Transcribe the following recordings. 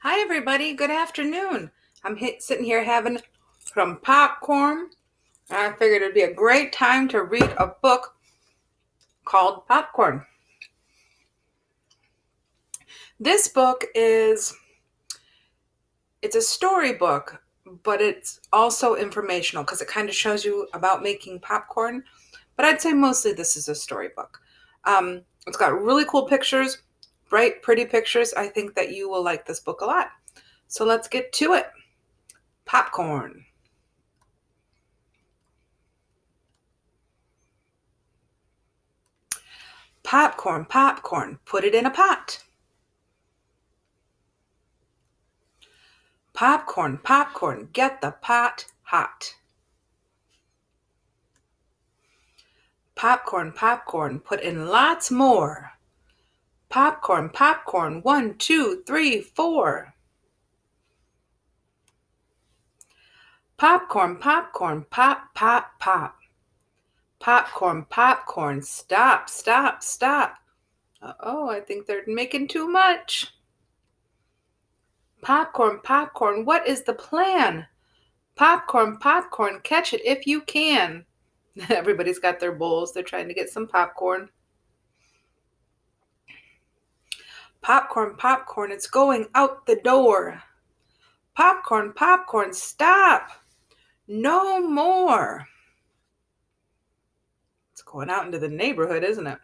Hi, everybody. Good afternoon. I'm sitting here having some popcorn. And I figured it'd be a great time to read a book called Popcorn. This book it's a storybook, but it's also informational because it kind of shows you about making popcorn. But I'd say mostly this is a storybook. It's got really cool pictures, bright, pretty pictures. I think that you will like this book a lot. So let's get to it. Popcorn. Popcorn, popcorn, put it in a pot. Popcorn, popcorn, get the pot hot. Popcorn, popcorn, put in lots more. Popcorn, popcorn, 1, 2, 3, 4. Popcorn, popcorn, pop, pop, pop. Popcorn, popcorn, stop, stop, stop. Uh-oh, I think they're making too much. Popcorn, popcorn, what is the plan? Popcorn, popcorn, catch it if you can. Everybody's got their bowls. They're trying to get some popcorn. Popcorn, popcorn, it's going out the door. Popcorn, popcorn, stop. No more. It's going out into the neighborhood, isn't it?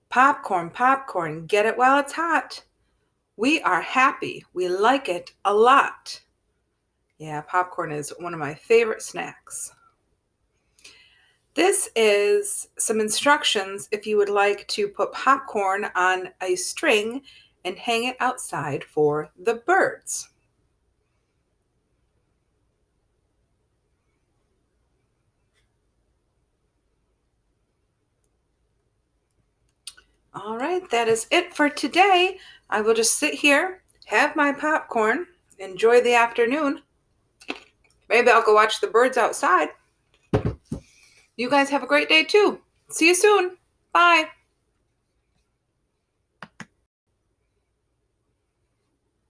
Popcorn, popcorn, get it while it's hot. We are happy. We like it a lot. Yeah, popcorn is one of my favorite snacks. This is some instructions if you would like to put popcorn on a string and hang it outside for the birds. All right, that is it for today. I will just sit here, have my popcorn, enjoy the afternoon. Maybe I'll go watch the birds outside. You guys have a great day too. See you soon. Bye.